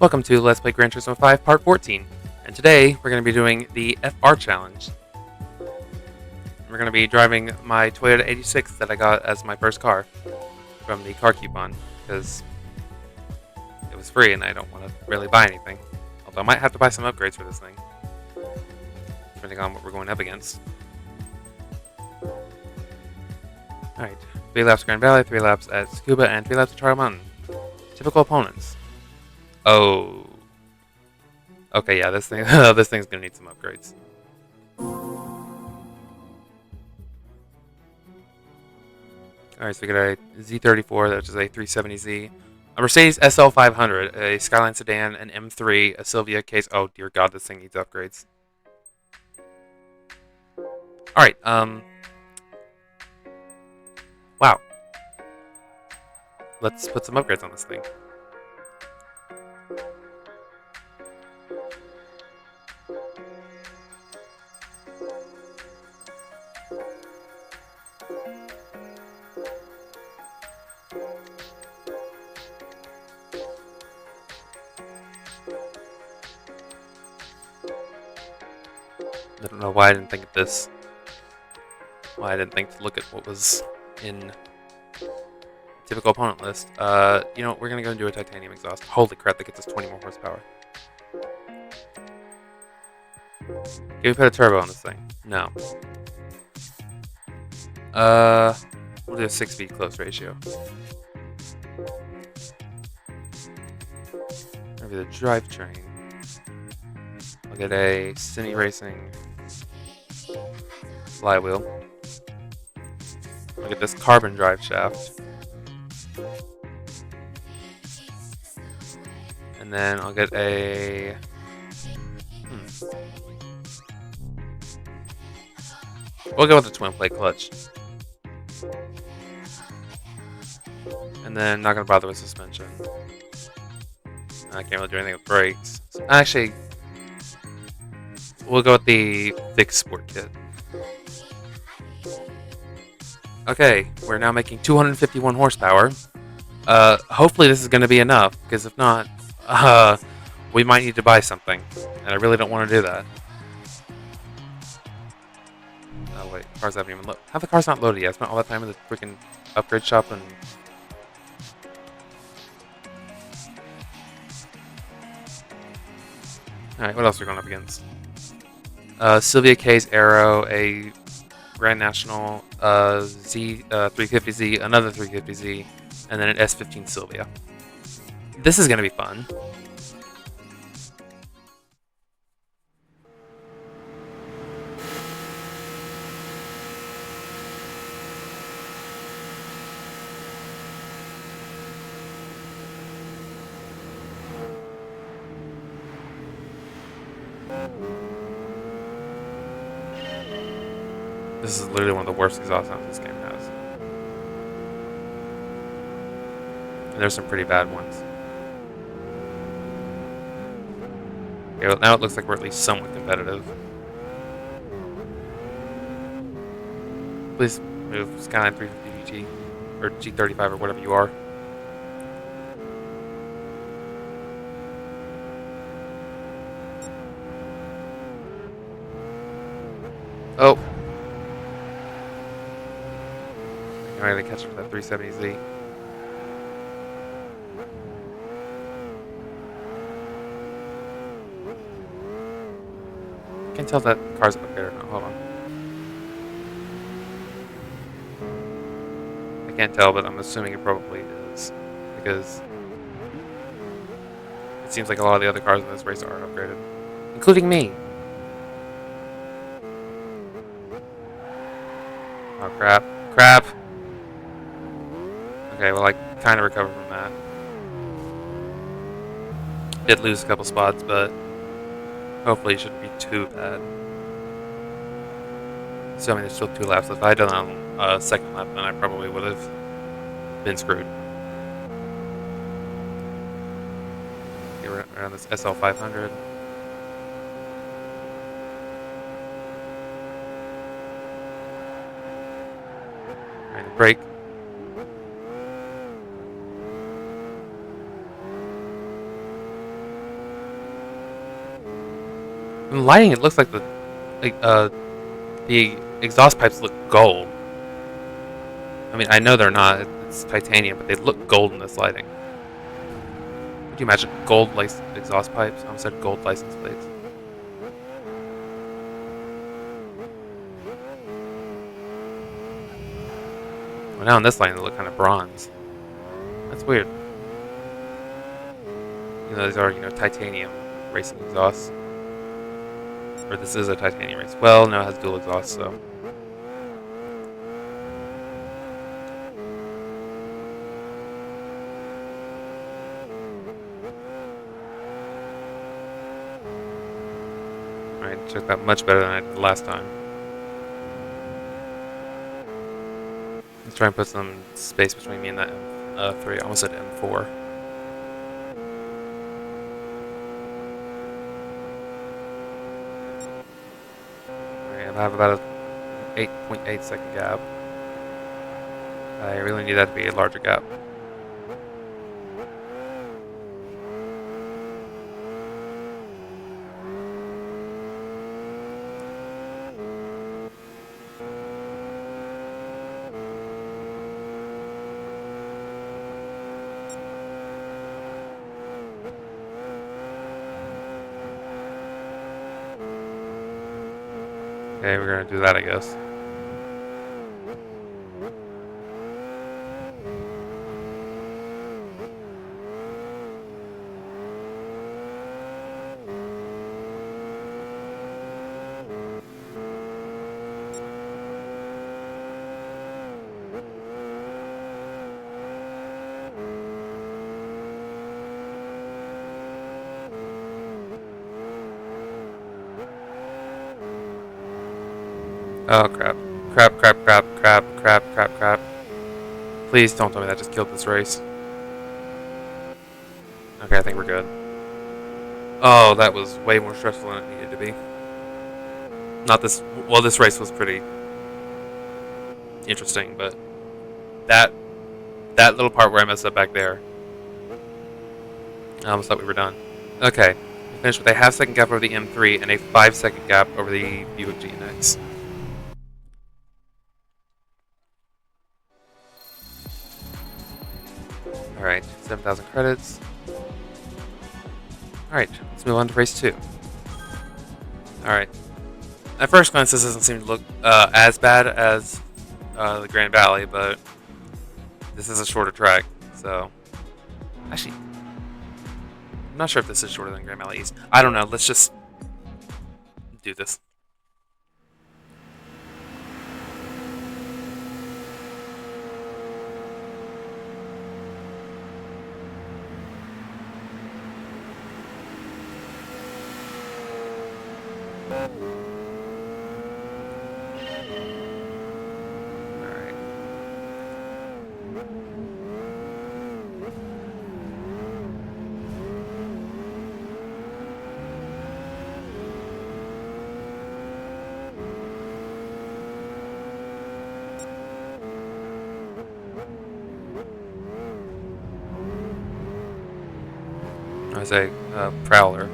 Welcome to Let's Play Gran Turismo 5 Part 14, and today we're going to be doing the FR Challenge. We're going to be driving my Toyota 86 that I got as my first car from the car coupon, because it was free and I don't want to really buy anything. Although I might have to buy some upgrades for this thing, depending on what we're going up against. Alright, 3 laps Grand Valley, 3 laps at Scuba, and 3 laps at Trial Mountain. Typical opponents. Oh. Okay, yeah, this thing this thing's gonna need some upgrades. Alright, so we got a Z34, which is a 370Z, a Mercedes SL500, a Skyline sedan, an M3, a Silvia case. Oh dear God, this thing needs upgrades. Alright, wow. Let's put some upgrades on this thing. I don't know why I didn't think of this. Why I didn't think to look at what was in typical opponent list. You know, we're gonna go and do a titanium exhaust. Holy crap, that gets us 20 more horsepower. Can we put a turbo on this thing? No. We'll do a 6-speed close ratio. Maybe the drivetrain. I'll get a Cine Racing flywheel. I'll get this carbon drive shaft. And then I'll get a... We'll go with the twin plate clutch. And then not going to bother with suspension. I can't really do anything with brakes. Actually, we'll go with the thick sport kit. Okay, we're now making 251 horsepower. Hopefully this is going to be enough, because if not, we might need to buy something. And I really don't want to do that. Oh wait, the cars haven't even loaded. How the car's not loaded yet? I spent all that time in the freaking upgrade shop and... Alright, what else are we going up against? Silvia K's Aero, a Grand National, Z 350Z, another 350Z, and then an S15 Silvia. This is going to be fun. This is literally one of the worst exhaust sounds this game has. And there's some pretty bad ones. Okay, well, now it looks like we're at least somewhat competitive. Please move Skyline 350 GT, or G35, or whatever you are. Oh! I'm ready to catch up with that 370Z. I can't tell if that car's up there or not. Hold on. I can't tell, but I'm assuming it probably is. Because it seems like a lot of the other cars in this race are upgraded. Including me! Oh crap. Crap! Okay, well I kind of recovered from that. Did lose a couple spots, but hopefully it shouldn't be too bad. So I mean, there's still 2 laps left. If I had done that on second lap, then I probably would have been screwed. Okay, we're around this SL500. Alright, brake. In the lighting, it looks like the exhaust pipes look gold. I mean, I know they're not. It's titanium, but they look gold in this lighting. Could you imagine gold exhaust pipes? I almost said gold license plates. Well, now in this lighting, they look kind of bronze. That's weird. You know, these are, titanium racing exhausts. Or this is a titanium race. Well, no, it has dual exhaust, so. Alright, checked that much better than I did last time. Let's try and put some space between me and that M3. I almost said M4. Alright, I have about a 8.8 second gap. I really need that to be a larger gap. Okay, we're gonna do that, I guess. Oh crap. Crap, crap, crap, crap, crap, crap, crap. Please don't tell me that just killed this race. Okay, I think we're good. Oh, that was way more stressful than it needed to be. Not this. Well, this race was pretty interesting, but that little part where I messed up back there, I almost thought we were done. Okay, we finished with a half-second gap over the M3 and a 5-second gap over the Buick GNX. Alright, 7,000 credits. Alright, let's move on to race 2. Alright. At first glance, this doesn't seem to look as bad as the Grand Valley, but this is a shorter track, so... Actually, I'm not sure if this is shorter than Grand Valley East. I don't know, let's just do this. As a Prowler.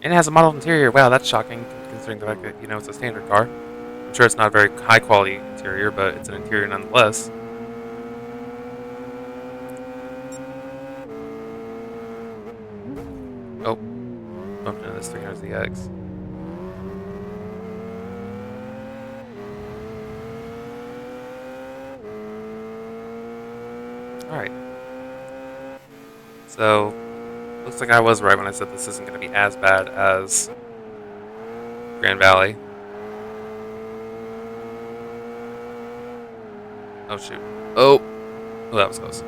And it has a modeled interior. Wow, that's shocking, considering the fact that, it's a standard car. I'm sure it's not a very high-quality interior, but it's an interior nonetheless. Oh. Bumped into this 300ZX. Alright. So, looks like I was right when I said this isn't going to be as bad as Grand Valley. Oh shoot. Oh! Oh, that was close.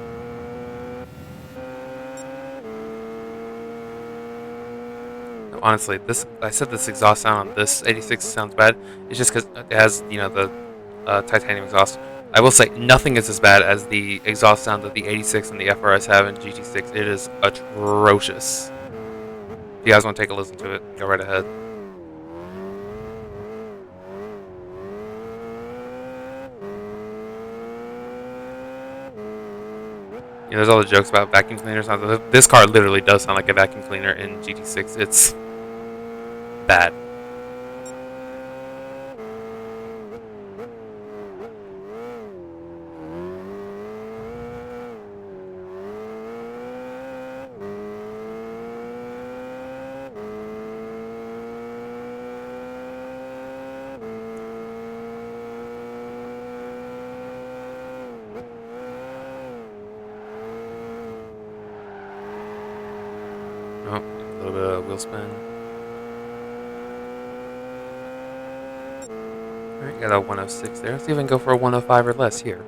No, honestly, I said this exhaust sound on this 86 sounds bad. It's just because it has, the titanium exhaust. I will say, nothing is as bad as the exhaust sound that the 86 and the FRS have in GT6. It is atrocious. If you guys want to take a listen to it, go right ahead. There's all the jokes about vacuum cleaners. This car literally does sound like a vacuum cleaner in GT6. bad. Oh, a little bit of wheel spin. Alright, got a 106 there. Let's see if we can go for a 105 or less here.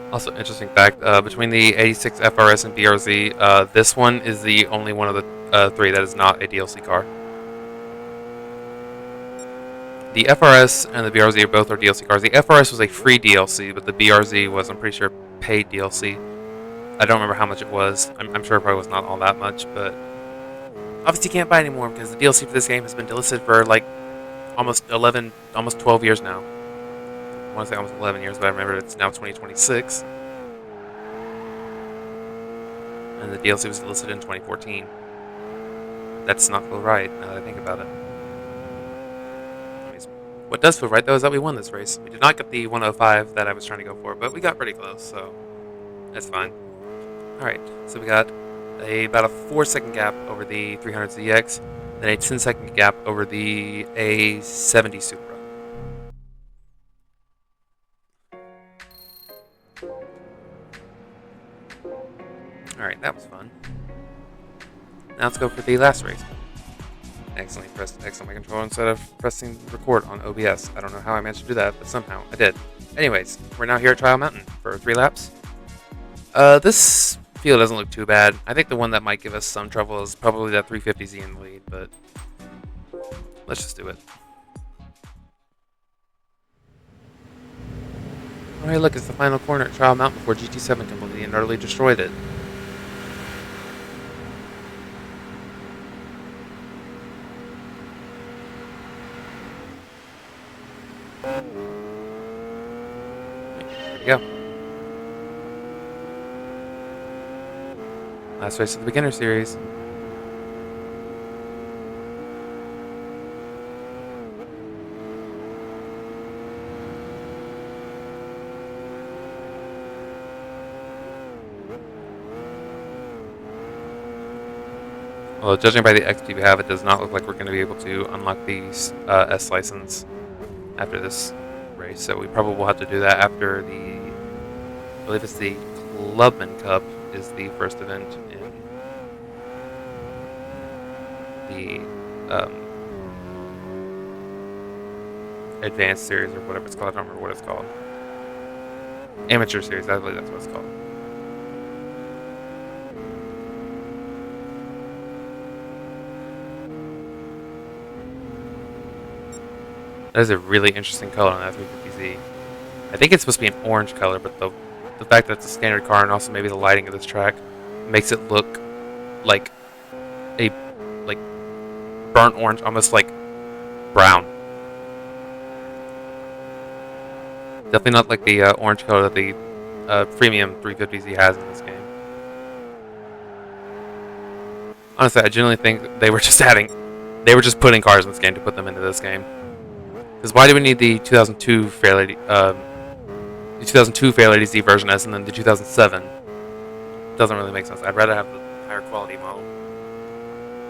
Also, interesting fact, between the 86 FRS and BRZ, this one is the only one of the three that is not a DLC car. The FRS and the BRZ are both DLC cars. The FRS was a free DLC, but the BRZ was, I'm pretty sure, paid DLC. I don't remember how much it was. I'm sure it probably was not all that much, but obviously you can't buy anymore because the DLC for this game has been delisted for like almost 12 years now. I want to say almost 11 years, but I remember it's now 2026. And the DLC was listed in 2014. That's not feel right, now that I think about it. Anyways, what does feel right, though, is that we won this race. We did not get the 105 that I was trying to go for, but we got pretty close, so that's fine. Alright, so we got about a 4-second gap over the 300ZX, then a 10-second gap over the A70 Supra. Alright, that was fun. Now let's go for the last race. I accidentally pressed X on my controller instead of pressing record on OBS. I don't know how I managed to do that, but somehow I did. Anyways, we're now here at Trial Mountain for 3 laps. This field doesn't look too bad. I think the one that might give us some trouble is probably that 350Z in the lead, but let's just do it. Alright, look, it's the final corner at Trial Mountain before GT7 completely and utterly destroyed it. Here we go. Last race of the beginner series. Well, judging by the XP we have, it does not look like we're going to be able to unlock the S license after this race. So we probably will have to do that after the, I believe it's the Clubman Cup is the first event in the Advanced Series or whatever it's called. I don't remember what it's called. Amateur Series, I believe that's what it's called. That is a really interesting color on that 350Z. I think it's supposed to be an orange color, but the fact that it's a standard car and also maybe the lighting of this track makes it look like a burnt orange, almost like brown. Definitely not like the orange color that the premium 350Z has in this game. Honestly, I genuinely think they were just putting cars in this game to put them into this game. Because why do we need the 2002 Fairlady Z version S and then the 2007? Doesn't really make sense. I'd rather have the higher quality model.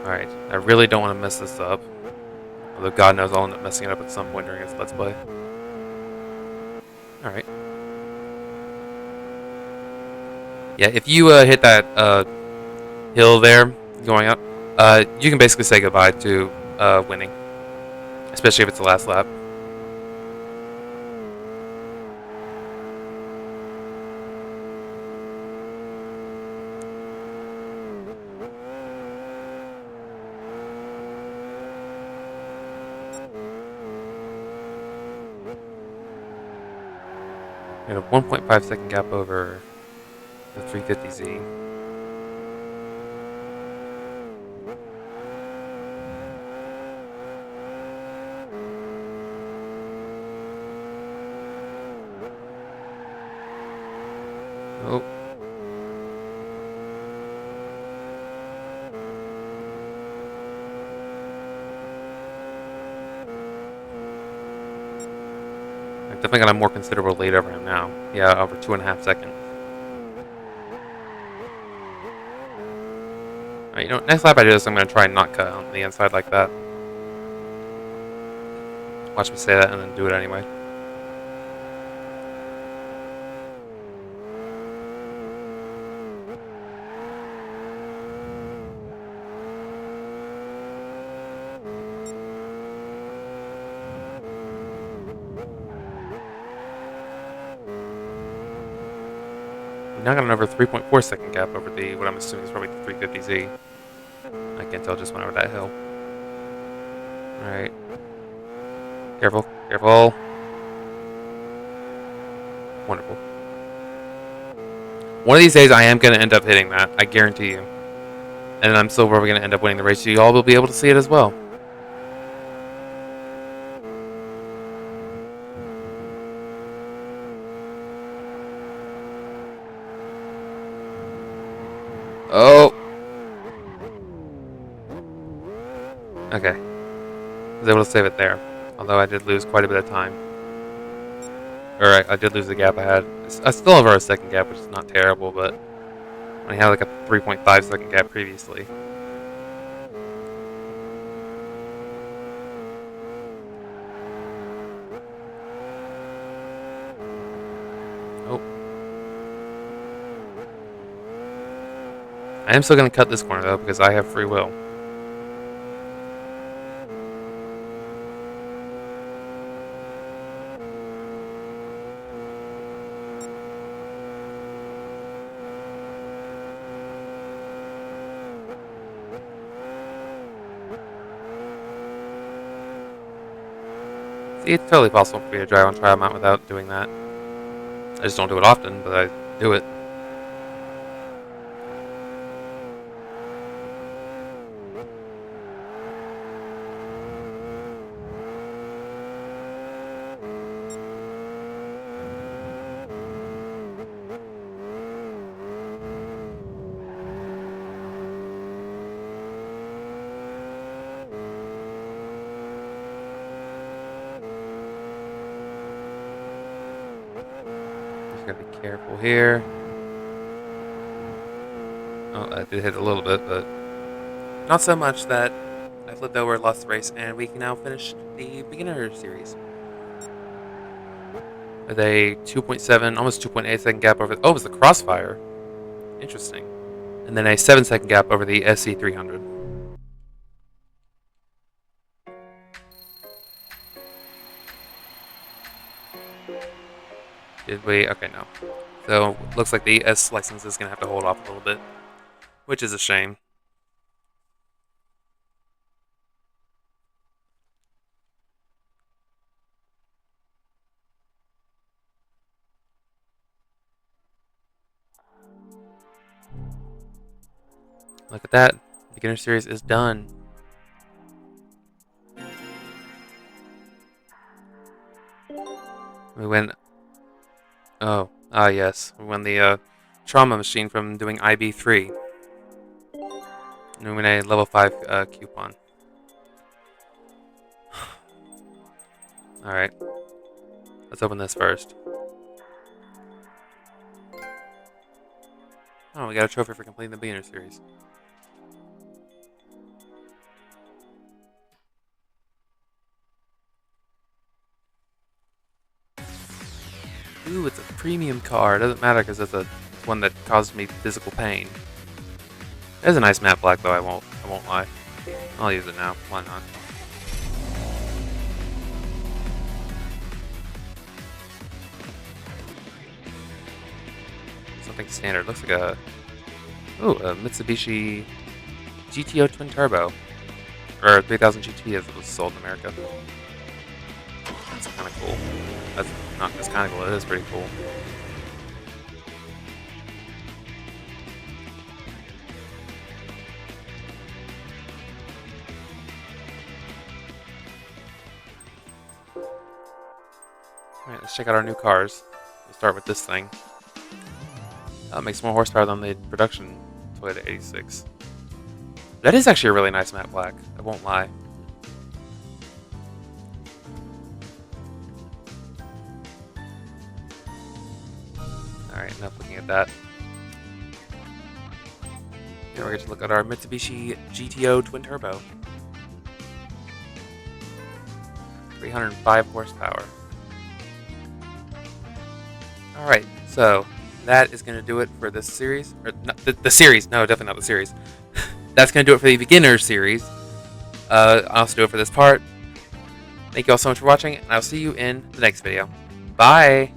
Alright, I really don't want to mess this up. Although God knows I'll end up messing it up at some point during this Let's Play. Alright. Yeah, if you hit that hill there, going up, you can basically say goodbye to winning. Especially if it's the last lap. We had a 1.5 second gap over the 350Z. Oh. I'm definitely got a more considerable lead over him now. Yeah, over 2.5 seconds. Alright, you know, next lap I do this, I'm going to try and not cut on the inside like that. Watch me say that and then do it anyway. We now got an over 3.4 second gap over the, what I'm assuming is probably the 350Z. I can't tell, just went over that hill. Alright. Careful, careful. Wonderful. One of these days I am going to end up hitting that, I guarantee you. And I'm still probably going to end up winning the race, so you all will be able to see it as well. Oh! Okay. I was able to save it there. Although I did lose quite a bit of time. Or I did lose the gap I had. I still have a second gap, which is not terrible, but I had like a 3.5 second gap previously. Oh. I am still going to cut this corner though, because I have free will. It's totally possible for me to drive on Trial Mount without doing that. I just don't do it often, but I do it. Gotta be careful here. Oh, I did hit a little bit, but not so much that I flipped over, lost the race, and we can now finish the beginner series with a 2.7, almost 2.8 second gap over. Oh, it was the Crossfire. Interesting. And then a 7-second gap over the SC300. Did we? Okay, no. So, looks like the S license is going to have to hold off a little bit, which is a shame. Look at that. Beginner series is done. We went... Oh, yes. We won the trauma machine from doing IB3. And we win a level 5 coupon. Alright. Let's open this first. Oh, we got a trophy for completing the beginner series. Ooh, it's a premium car. It doesn't matter because it's one that caused me physical pain. There's a nice matte black though. I won't lie. I'll use it now. Why not? Something standard. Looks like a Mitsubishi GTO twin turbo, or 3000 GT as it was sold in America. That's kind of cool. That's not just kind of cool. It is pretty cool. Alright, let's check out our new cars. We'll start with this thing. That makes more horsepower than the production Toyota 86. That is actually a really nice matte black, I won't lie. Alright, enough looking at that. Now we're going to look at our Mitsubishi GTO Twin Turbo. 305 horsepower. Alright, so that is going to do it for this series. Or not, the series, no, definitely not the series. That's going to do it for the beginner series. I'll also do it for this part. Thank you all so much for watching, and I'll see you in the next video. Bye!